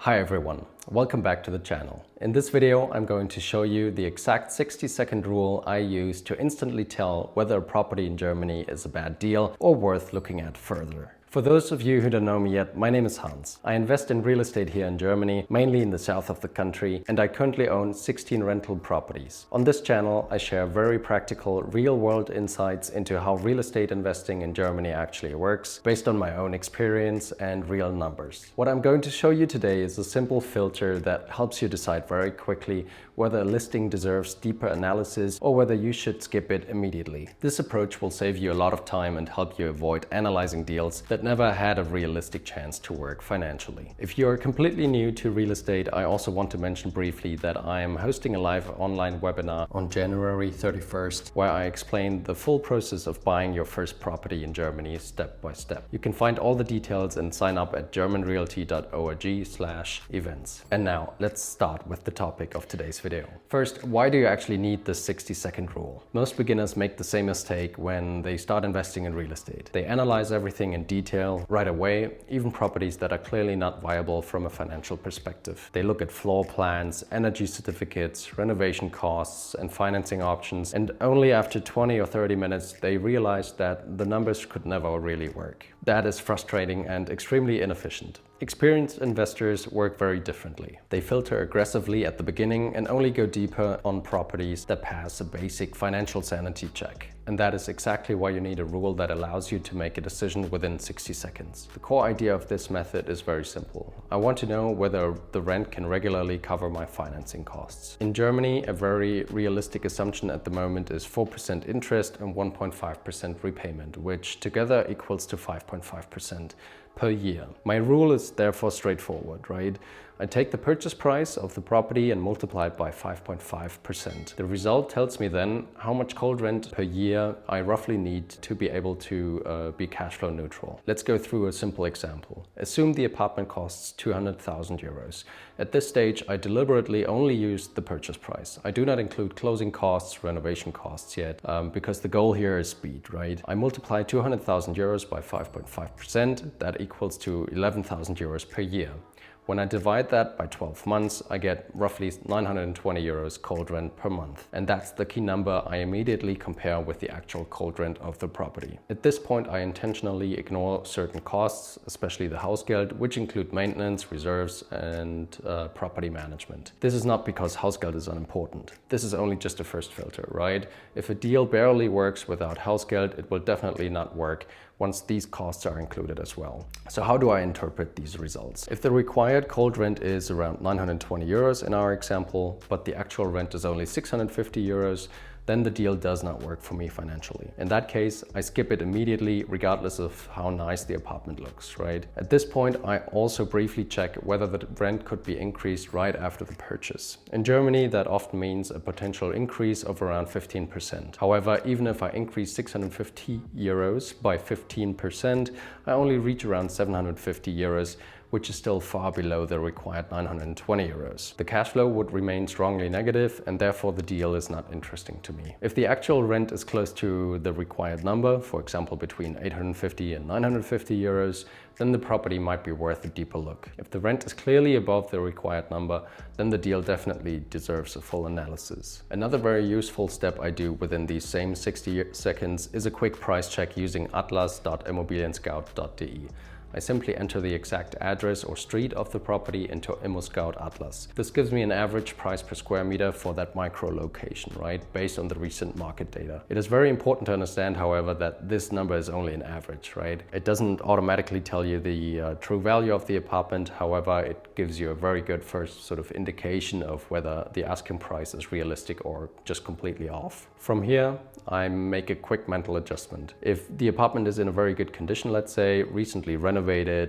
Hi everyone, welcome back to the channel. In this video, I'm going to show you the exact 60-second rule I use to instantly tell whether a property in Germany is a bad deal or worth looking at further. For those of you who don't know me yet, my name is Hans. I invest in real estate here in Germany, mainly in the south of the country, and I currently own 16 rental properties. On this channel, I share very practical, real-world insights into how real estate investing in Germany actually works, based on my own experience and real numbers. What I'm going to show you today is a simple filter that helps you decide very quickly whether a listing deserves deeper analysis or whether you should skip it immediately. This approach will save you a lot of time and help you avoid analyzing deals that never had a realistic chance to work financially. If you are completely new to real estate, I also want to mention briefly that I am hosting a live online webinar on January 31st, where I explain the full process of buying your first property in Germany step by step. You can find all the details and sign up at germanrealty.org/events. And now let's start with the topic of today's video. First, why do you actually need the 60-second rule? Most beginners make the same mistake when they start investing in real estate. They analyze everything in detail right away, even properties that are clearly not viable from a financial perspective. They look at floor plans, energy certificates, renovation costs, and financing options, and only after 20 or 30 minutes they realize that the numbers could never really work. That is frustrating and extremely inefficient. Experienced investors work very differently. They filter aggressively at the beginning and only go deeper on properties that pass a basic financial sanity check. And that is exactly why you need a rule that allows you to make a decision within 60 seconds. The core idea of this method is very simple. I want to know whether the rent can regularly cover my financing costs. In Germany, a very realistic assumption at the moment is 4% interest and 1.5% repayment, which together equals to 5.5% per year. My rule is therefore straightforward, right? I take the purchase price of the property and multiply it by 5.5%. The result tells me then how much cold rent per year I roughly need to be able to be cash flow neutral. Let's go through a simple example. Assume the apartment costs 200,000 euros. At this stage, I deliberately only use the purchase price. I do not include closing costs, renovation costs yet, because the goal here is speed, right? I multiply 200,000 euros by 5.5%. That equals to 11,000 euros per year. When I divide that by 12 months, I get roughly 920 euros cold rent per month. And that's the key number I immediately compare with the actual cold rent of the property. At this point, I intentionally ignore certain costs, especially the Hausgeld, which include maintenance, reserves, and property management. This is not because Hausgeld is unimportant. This is only just a first filter, right? If a deal barely works without Hausgeld, it will definitely not work once these costs are included as well. So how do I interpret these results? If the required cold rent is around 920 euros in our example, but the actual rent is only 650 euros, then the deal does not work for me financially. In that case, I skip it immediately, regardless of how nice the apartment looks, right? At this point, I also briefly check whether the rent could be increased right after the purchase. In Germany, that often means a potential increase of around 15%. However, even if I increase 650 euros by 15%, I only reach around 750 euros, which is still far below the required 920 euros. The cash flow would remain strongly negative, and therefore the deal is not interesting to me. If the actual rent is close to the required number, for example between 850 and 950 euros, then the property might be worth a deeper look. If the rent is clearly above the required number, then the deal definitely deserves a full analysis. Another very useful step I do within these same 60 seconds is a quick price check using atlas.immobilienscout.de. I simply enter the exact address or street of the property into ImmoScout Atlas. This gives me an average price per square meter for that micro location, right? Based on the recent market data. It is very important to understand, however, that this number is only an average, right? It doesn't automatically tell you the true value of the apartment. However, it gives you a very good first sort of indication of whether the asking price is realistic or just completely off. From here, I make a quick mental adjustment. If the apartment is in a very good condition, let's say, recently renovated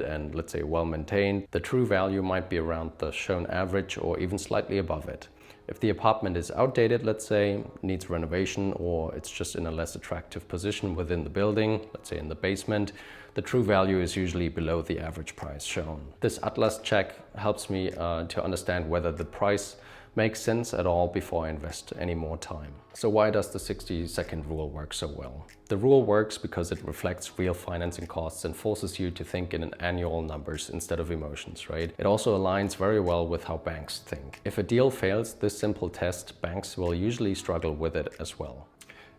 and let's say well maintained, the true value might be around the shown average or even slightly above it. If the apartment is outdated, let's say, needs renovation, or it's just in a less attractive position within the building, let's say in the basement, the true value is usually below the average price shown. This Atlas check helps me to understand whether the price make sense at all before I invest any more time. So why does the 60-second rule work so well? The rule works because it reflects real financing costs and forces you to think in annual numbers instead of emotions, right? It also aligns very well with how banks think. If a deal fails this simple test, banks will usually struggle with it as well.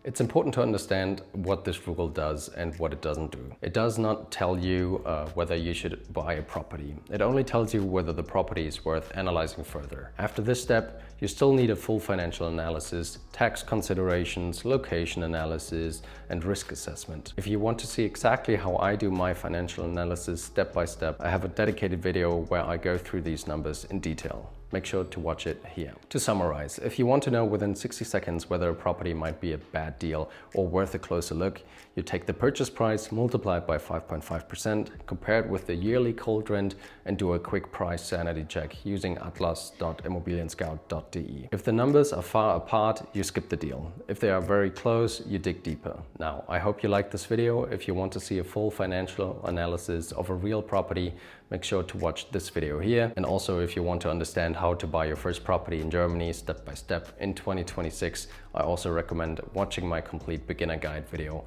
It's important to understand what this rule does and what it doesn't do. It does not tell you whether you should buy a property. It only tells you whether the property is worth analyzing further. After this step, you still need a full financial analysis, tax considerations, location analysis, and risk assessment. If you want to see exactly how I do my financial analysis step by step, I have a dedicated video where I go through these numbers in detail. Make sure to watch it here. To summarize, if you want to know within 60 seconds whether a property might be a bad deal or worth a closer look, you take the purchase price, multiply it by 5.5%, compare it with the yearly cold rent, and do a quick price sanity check using atlas.immobilienscout.de. If the numbers are far apart, you skip the deal. If they are very close, you dig deeper. Now, I hope you liked this video. If you want to see a full financial analysis of a real property, make sure to watch this video here. And also, if you want to understand how to buy your first property in Germany step by step in 2026, I also recommend watching my complete beginner guide video,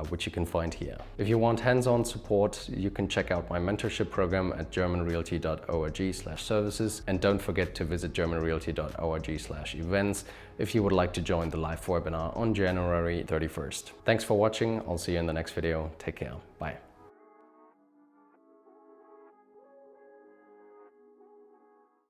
which you can find here. If you want hands-on support, you can check out my mentorship program at germanrealty.org/services. And don't forget to visit germanrealty.org/events if you would like to join the live webinar on January 31st. Thanks for watching. I'll see you in the next video. Take care. Bye.